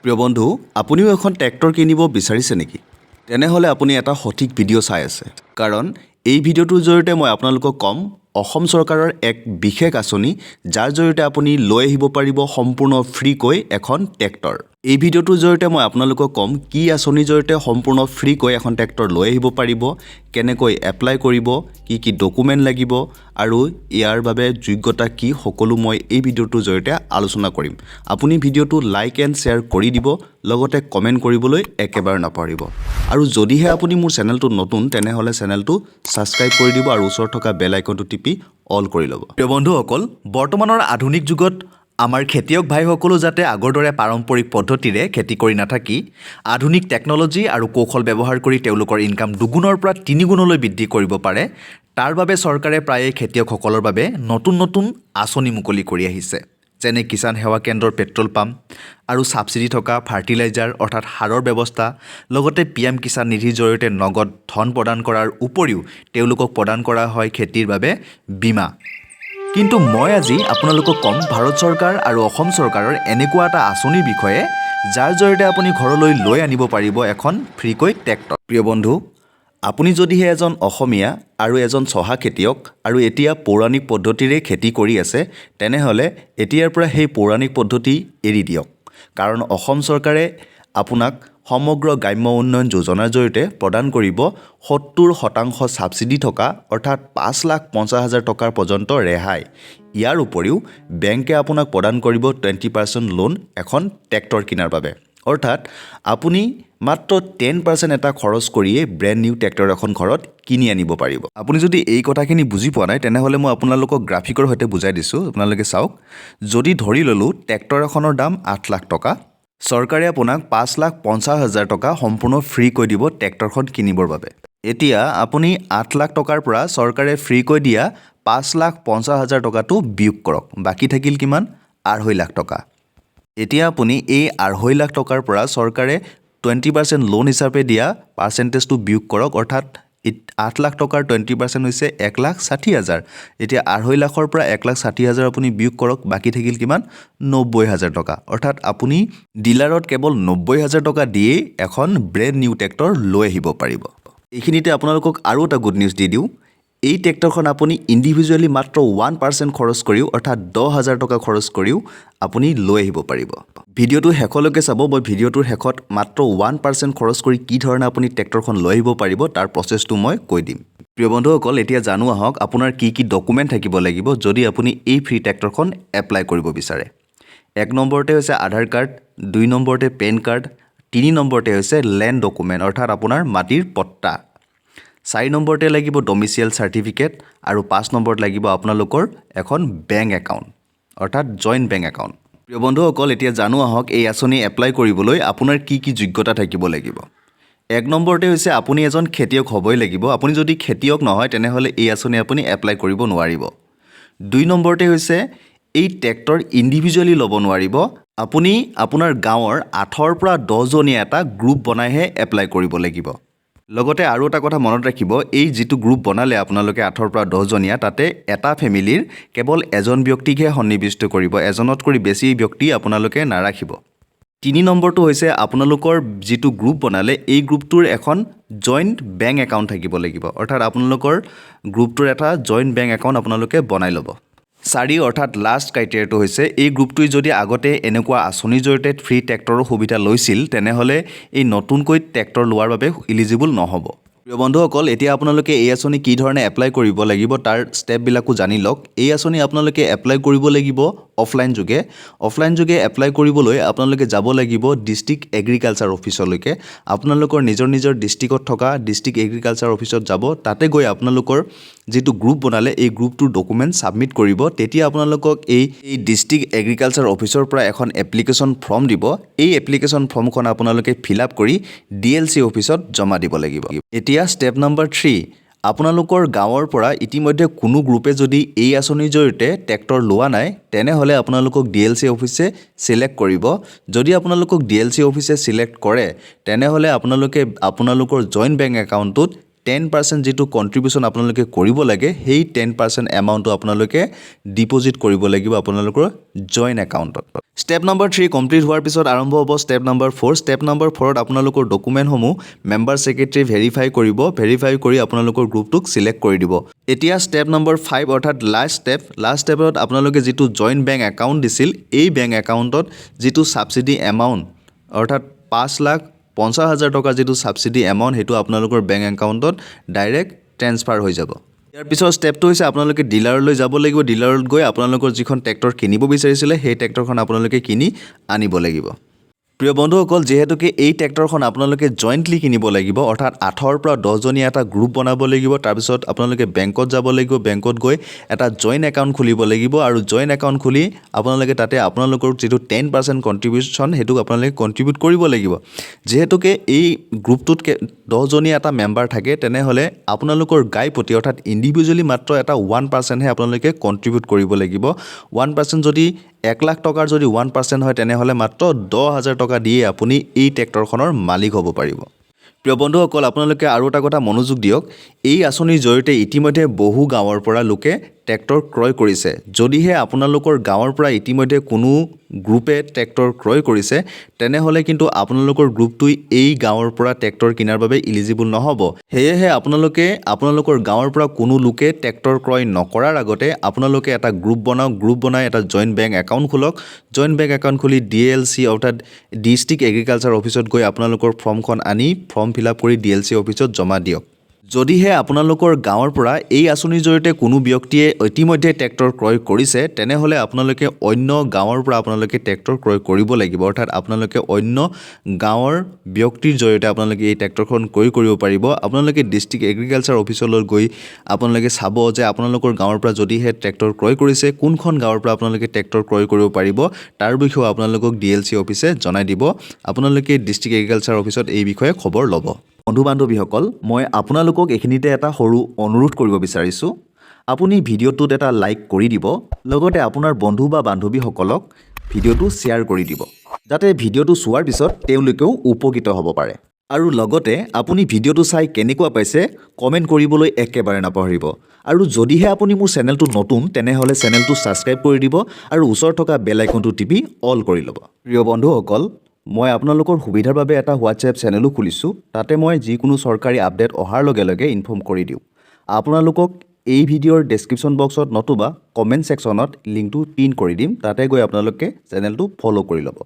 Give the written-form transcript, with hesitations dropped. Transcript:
প্ৰিয় বন্ধু, আপুনিও এখন ট্ৰেক্টৰ কিনিব বিচাৰিছে নেকি? তেনেহ'লে আপুনি এটা সঠিক ভিডিঅ' চাই আছে। কাৰণ এই ভিডিঅ'টোৰ জৰিয়তে মই আপোনালোকক ক'ম অসম চৰকাৰৰ এক বিশেষ আঁচনি, যাৰ জৰিয়তে আপুনি লৈ আহিব পাৰিব সম্পূৰ্ণ ফ্ৰীকৈ এখন ট্ৰেক্টৰ। এই ভিডিঅ'টোৰ জৰিয়তে মই আপোনালোকক ক'ম কি আঁচনিৰ জৰিয়তে সম্পূৰ্ণ ফ্ৰীকৈ এখন ট্ৰেক্টৰ লৈ আহিব পাৰিব, কেনেকৈ এপ্লাই কৰিব, কি ডকুমেণ্ট লাগিব আৰু ইয়াৰ বাবে যোগ্যতা কি, সকলো মই এই ভিডিঅ'টোৰ জৰিয়তে আলোচনা কৰিম। আপুনি ভিডিঅ'টো লাইক এণ্ড শ্বেয়াৰ কৰি দিব, লগতে কমেণ্ট কৰিবলৈ একেবাৰে নাপাহৰিব। আৰু যদিহে আপুনি মোৰ চেনেলটো নতুন, তেনেহ'লে চেনেলটো ছাবস্ক্ৰাইব কৰি দিব আৰু ওচৰত থকা বেল আইকনটো টিপি অল কৰি ল'ব। প্ৰিয় বন্ধুসকল, বৰ্তমানৰ আধুনিক যুগত আমাৰ খেতিয়ক ভাইসকলো যাতে আগৰ দৰে পাৰম্পৰিক পদ্ধতিৰে খেতি কৰি নাথাকি আধুনিক টেকন'লজি আৰু কৌশল ব্যৱহাৰ কৰি তেওঁলোকৰ ইনকাম দুগুণৰ পৰা 3 গুণলৈ বৃদ্ধি কৰিব পাৰে, তাৰ বাবে চৰকাৰে প্ৰায়ে খেতিয়কসকলৰ বাবে নতুন নতুন আঁচনি মুকলি কৰি আহিছে। যেনে কিষাণ সেৱা কেন্দ্ৰৰ পেট্ৰল পাম্প আৰু ছাবচিডি থকা ফাৰ্টিলাইজাৰ অৰ্থাৎ সাৰৰ ব্যৱস্থা, লগতে PM কিষাণ নিধিৰ জৰিয়তে নগদ ধন প্ৰদান কৰাৰ উপৰিও তেওঁলোকক প্ৰদান কৰা হয় খেতিৰ বাবে বীমা। কিন্তু মই আজি আপোনালোকক ক'ম ভাৰত চৰকাৰ আৰু অসম চৰকাৰৰ এনেকুৱা এটা আঁচনিৰ বিষয়ে, যাৰ জৰিয়তে আপুনি ঘৰলৈ লৈ আনিব পাৰিব এখন ফ্ৰীকৈ ট্ৰেক্টৰ। প্ৰিয় বন্ধু, আপুনি যদিহে এজন অসমীয়া আৰু এজন চহা খেতিয়ক আৰু এতিয়া পৌৰাণিক পদ্ধতিৰে খেতি কৰি আছে, তেনেহ'লে এতিয়াৰ পৰা সেই পৌৰাণিক পদ্ধতি এৰি দিয়ক। কাৰণ অসম চৰকাৰে আপোনাক সমগ্ৰ গ্ৰাম্য উন্নয়ন যোজনাৰ জৰিয়তে প্ৰদান কৰিব 70% ছাবচিডি থকা অৰ্থাৎ 5,50,000 টকাৰ পৰ্যন্ত ৰেহাই। ইয়াৰ উপৰিও বেংকে আপোনাক প্ৰদান কৰিব 20% লোন এখন ট্ৰেক্টৰ কিনাৰ বাবে। অৰ্থাৎ আপুনি মাত্ৰ 10% এটা খৰচ কৰিয়েই ব্ৰেণ্ড নিউ ট্ৰেক্টৰ এখন ঘৰত কিনি আনিব পাৰিব। আপুনি যদি এই কথাখিনি বুজি পোৱা নাই, তেনেহ'লে মই আপোনালোকক গ্ৰাফিকৰ সৈতে বুজাই দিছোঁ, আপোনালোকে চাওক। যদি ধৰি ল'লোঁ ট্ৰেক্টৰ এখনৰ দাম 8 লাখ টকা, চৰকাৰে আপোনাক 5,50,000 টকা সম্পূৰ্ণ ফ্ৰীকৈ দিব ট্ৰেক্টৰখন কিনিবৰ বাবে। এতিয়া আপুনি 8 লাখ টকাৰ পৰা চৰকাৰে ফ্ৰীকৈ দিয়া 5,50,000 টকাটো বিয়োগ কৰক, বাকী থাকিল কিমান? 2.5 লাখ টকা। এতিয়া আপুনি এই 2.5 লাখ টকাৰ পৰা চৰকাৰে 20% লোন হিচাপে দিয়া পাৰ্চেণ্টেজটো বিয়োগ কৰক, অৰ্থাৎ 8 লাখ টকাৰ 20% হৈছে 1,60,000। এতিয়া 2.5 লাখৰ পৰা 1,60,000 আপুনি বিয়োগ কৰক, বাকী থাকিল কিমান? 90,000 টকা। অৰ্থাৎ আপুনি ডিলাৰত কেৱল 90,000 টকা দিয়েই এখন ব্ৰেণ্ড নিউ ট্ৰেক্টৰ লৈ আহিব পাৰিব। এইখিনিতে আপোনালোকক আৰু এটা গুড নিউজ দি দিওঁ। এই ট্ৰেক্টৰখন আপুনি ইণ্ডিভিজুৱেলি মাত্ৰ 1% খৰচ কৰিও, অৰ্থাৎ 10,000 টকা খৰচ কৰিও আপুনি লৈ আহিব পাৰিব। ভিডিঅ'টো শেষলৈকে চাব। মই ভিডিঅ'টোৰ শেষত মাত্ৰ 1% খৰচ কৰি কি ধৰণে আপুনি ট্ৰেক্টৰখন লৈ আহিব পাৰিব তাৰ প্ৰচেছটো মই কৈ দিম। প্ৰিয় বন্ধুসকল, এতিয়া জানো আহক আপোনাৰ কি ডকুমেণ্ট থাকিব লাগিব যদি আপুনি এই ফ্ৰী ট্ৰেক্টৰখন এপ্লাই কৰিব বিচাৰে। 1 নম্বৰতে হৈছে আধাৰ কাৰ্ড, 2 নম্বৰতে পেন কাৰ্ড, 3 নম্বৰতে হৈছে লেণ্ড ডকুমেণ্ট অৰ্থাৎ আপোনাৰ মাটিৰ পট্টা, 4 নম্বৰতে লাগিব ডমিচিয়েল চাৰ্টিফিকেট আৰু 5 নম্বৰত লাগিব আপোনালোকৰ এখন বেংক একাউণ্ট অৰ্থাৎ জইণ্ট বেংক একাউণ্ট। প্ৰিয় বন্ধুসকল, এতিয়া জানো আহক এই আঁচনি এপ্লাই কৰিবলৈ আপোনাৰ কি যোগ্যতা থাকিব লাগিব। 1 নম্বৰতে হৈছে আপুনি এজন খেতিয়ক হ'বই লাগিব। আপুনি যদি খেতিয়ক নহয়, তেনেহ'লে এই আঁচনি আপুনি এপ্লাই কৰিব নোৱাৰিব। 2 নম্বৰতে হৈছে এই ট্ৰেক্টৰ ইণ্ডিভিজুৱেলি ল'ব নোৱাৰিব। আপুনি আপোনাৰ গাঁৱৰ 8ৰ পৰা 10 জনীয়া এটা গ্ৰুপ বনাইহে এপ্লাই কৰিব লাগিব। লগতে আৰু এটা কথা মনত ৰাখিব, এই যিটো গ্ৰুপ বনালে আপোনালোকে 8ৰ পৰা 10 জনীয়া, তাতে এটা ফেমিলিৰ কেৱল এজন ব্যক্তিকহে সন্নিৱিষ্ট কৰিব, এজনতকৈ বেছি ব্যক্তি আপোনালোকে নাৰাখিব। 3 নম্বৰটো হৈছে আপোনালোকৰ যিটো গ্ৰুপ বনালে, এই গ্ৰুপটোৰ এখন জইণ্ট বেংক একাউণ্ট থাকিব লাগিব, অৰ্থাৎ আপোনালোকৰ গ্ৰুপটোৰ এটা জইণ্ট বেংক একাউণ্ট আপোনালোকে বনাই ল'ব। 4 অৰ্থাৎ লাষ্ট ক্ৰাইটেৰিয়াটো হৈছে এই গ্ৰুপটোৱে যদি আগতে এনেকুৱা আঁচনিৰ জৰিয়তে ফ্ৰী ট্ৰেক্টৰৰ সুবিধা লৈছিল, তেনেহ'লে এই নতুনকৈ ট্ৰেক্টৰ লোৱাৰ বাবে ইলিজিবল নহ'ব। প্ৰিয় বন্ধুসকল, এতিয়া আপোনালোকে এই আঁচনি কি ধৰণে এপ্লাই কৰিব লাগিব তাৰ ষ্টেপবিলাকো জানি লওক। এই আঁচনি আপোনালোকে এপ্লাই কৰিব লাগিব অফলাইন যোগে। অফলাইন যোগে এপ্লাই কৰিবলৈ আপোনালোকে যাব লাগিব ডিষ্ট্ৰিক্ট এগ্ৰিকালচাৰ অফিচলৈকে। আপোনালোকৰ নিজৰ ডিষ্ট্ৰিক্টত থকা ডিষ্ট্ৰিক্ট এগ্ৰিকালচাৰ অফিচত যাব। তাতে গৈ আপোনালোকৰ যিটো গ্ৰুপ বনালে, এই গ্ৰুপটোৰ ডকুমেণ্ট ছাবমিট কৰিব। তেতিয়া আপোনালোকক এই ডিষ্ট্ৰিক্ট এগ্ৰিকালচাৰ অফিচৰ পৰা এখন এপ্লিকেশ্যন ফৰ্ম দিব। এই এপ্লিকেশ্যন ফৰ্মখন আপোনালোকে ফিল আপ কৰি DLC অফিচত জমা দিব লাগিব। এতিয়া ষ্টেপ নম্বৰ 3, আপোনালোকৰ গাঁৱৰ পৰা ইতিমধ্যে কোনো গ্ৰুপে যদি এই আঁচনিৰ জৰিয়তে ট্ৰেক্টৰ লোৱা নাই, তেনেহ'লে আপোনালোকক DLC অফিচে চিলেক্ট কৰিব। যদি আপোনালোকক DLC অফিচে চিলেক্ট কৰে, তেনেহ'লে আপোনালোকে আপোনালোকৰ জইণ্ট বেংক একাউণ্টটোত 10% যেটো কন্ট্ৰিবিউশন আপোনালোকে কৰিব লাগে সেই 10% এমাউন্টটো আপোনালোকে ডিপোজিট কৰিব লাগিব আপোনালোকৰ জয়েন্ট একাউন্টত স্টেপ নম্বৰ 3 কমপ্লিট হোৱাৰ পিছত আৰম্ভ হ'ব স্টেপ নম্বৰ 4 স্টেপ নম্বৰ 4ত আপোনালোকৰ ডকুমেন্ট সমূহ মেম্বাৰ সেক্ৰেটাৰী ভেৰিফাই কৰিব ভেৰিফাই কৰি আপোনালোকৰ গ্ৰুপটোক সিলেক্ট কৰি দিব এতিয়া স্টেপ নম্বৰ 5 অৰ্থাৎ লাষ্ট স্টেপত আপোনালোকে যেটো জয়েন্ট বেংক একাউন্ট দিছিল এই বেংক একাউন্টত যেটো সাবসিডি এমাউন্ট অৰ্থাৎ 5,50,000 টকা যেটো সাবসিডি এমাউন্ট হেতু আপোনালোকৰ বেংক একাউন্টত ডাইৰেক্ট ট্ৰান্সফাৰ হৈ যাব ইয়াৰ পিছৰ স্টেপটো হৈছে আপোনালোকে ডিলাৰলৈ যাব লাগিব ডিলাৰত গৈ আপোনালোকৰ যিখন ট্ৰেক্টৰ কিনিব বিচাৰিছিলে সেই ট্ৰেক্টৰখন আপোনালোকে কিনি আনিব লাগিব প্ৰিয় বন্ধুসকল যেহেতুকে এই ট্ৰেক্টৰখন আপোনালোকে জয়েন্টলি কিনিব লাগিব অৰ্থাৎ 8 পৰা 10 জনীয়া এটা গ্ৰুপ বনাব লাগিব তাৰ পিছত আপোনালোকে বেংকত যাব লাগিব বেংকত গৈ এটা জয়েন্ট একাউন্ট খুলিব লাগিব আৰু জয়েন্ট একাউন্ট খুলি আপোনালোকে তাতে আপোনালোকৰ যেটো 10% কন্ট্ৰিবিউশন হেতু আপোনালোকে কন্ট্ৰিবিউট কৰিব লাগিব যেহেতুকে এই গ্ৰুপটোত 10 জনীয়া এটা মেম্বাৰ থাকে তেনে হলে আপোনালোকৰ গাই প্ৰতি অৰ্থাৎ ইন্ডিভিজুৱেলি মাত্ৰ এটা 1% হে আপোনালোকে কন্ট্ৰিবিউট কৰিব লাগিব 1% যদি 1 লাখ টকাৰ যদি 1% হয় তেনে হলে মাত্ৰ 10,000 টকা দিয়ে আপুনি এই ট্ৰেক্টৰখনৰ মালিক হ'ব পাৰিব প্ৰিয় বন্ধুসকল আপোনালোকে আৰু এটা কথা মনোযোগ দিয়ক এই আঁচনিৰ জৰিয়তে ইতিমধ্যে বহু গাঁৱৰ পৰা লোকে ট্ৰেক্টৰ ক্ৰয় কৰিছে যদিহে আপোনালোকৰ গাঁৱৰ পৰা ইতিমধ্যে কোনো গ্ৰুপে ট্ৰেক্টৰ ক্ৰয় কৰিছে তেনে হলে কিন্তু আপোনালোকৰ গ্ৰুপটোই এই গাঁৱৰ পৰা ট্ৰেক্টৰ কিনাৰ বাবে এলিজিবল নহব হেয়েহে আপোনালোকে আপোনালোকৰ গাঁৱৰ পৰা কোনো লোকে ট্ৰেক্টৰ ক্ৰয় নকৰাৰ আগতে আপোনালোকে এটা গ্ৰুপ বনাই এটা জয়েন্ট বেংক একাউন্ট খোলক জয়েন্ট বেংক একাউন্ট খুলি ডিএলসি অৰ্থাৎ ডিস্ট্ৰিক্ট এগ্ৰিকালচাৰ অফিচত গৈ আপোনালোকৰ ফৰ্মখন আনি ফৰ্ম ফিলআপ কৰি ডিএলসি অফিচত জমা দিয়ক যদিহে আপোনালোকৰ গাঁৱৰ পৰা এই আঁচনিৰ জৰিয়তে কোনো ব্যক্তিয়ে ইতিমধ্যে ট্ৰেক্টৰ ক্ৰয় কৰিছে তেনে হলে আপোনালোকে অন্য গাঁৱৰ পৰা আপোনালোকে ট্ৰেক্টৰ ক্ৰয় কৰিব লাগিব অৰ্থাৎ আপোনালোকে অন্য গাঁৱৰ ব্যক্তিৰ জৰিয়তে আপোনালোকে এই ট্ৰেক্টৰখন ক্ৰয় কৰিব পাৰিব আপোনালোকে ডিস্ট্ৰিক্ট এগ্ৰিকালচাৰ অফিচলৈ গৈ আপোনালোকে চাব যে আপোনালোকৰ গাঁৱৰ পৰা যদিহে ট্ৰেক্টৰ ক্ৰয় কৰিছে কোনখন গাঁৱৰ পৰা আপোনালোকে ট্ৰেক্টৰ ক্ৰয় কৰিব পাৰিব তাৰ বিষয়ে আপোনালোকক ডিএলসি অফিচে জনাই দিব আপোনালোকে ডিস্ট্ৰিক্ট এগ্ৰিকালচাৰ অফিচত এই বিষয়ে খবৰ ল'ব বন্ধু বান্ধৱীসকল মই আপোনালোকক এখিনিতে এটা সৰু অনুৰোধ কৰিব বিচাৰিছো আপুনি ভিডিঅ'টোত এটা লাইক কৰি দিব লগতে আপোনাৰ বন্ধু বা বান্ধৱীসকলক ভিডিঅ'টো শ্বেয়াৰ কৰি দিব যাতে ভিডিঅ'টো চোৱাৰ পিছত তেওঁলোকেও উপকৃত হ'ব পাৰে আৰু লগতে আপুনি ভিডিঅ'টো চাই কেনেকুৱা পাইছে কমেন্ট কৰিবলৈ একেবাৰে নাপাহৰিব আৰু যদিহে আপুনি মোৰ চেনেলটো নতুন তেনেহলে চেনেলটো সাবস্ক্ৰাইব কৰি দিব আৰু ওচৰত থকা বেল আইকনটো টিপি অল কৰি ল'ব প্ৰিয় বন্ধুসকল মই আপোনালোকৰ সুবিধাৰ বাবে এটা WhatsApp চেনেলো খুলিছো তাতে মই যিকোনো চৰকাৰী আপডেট অহাৰ লগে লগে ইনফৰ্ম কৰি দিও আপোনালোকক এই ভিডিঅ'ৰ ডেসক্ৰিপচন বক্সত নতুবা কমেন্ট সেকশনত লিংকটো পিন কৰি দিম তাতে গৈ আপোনালোকে চেনেলটো ফলো কৰি ল'ব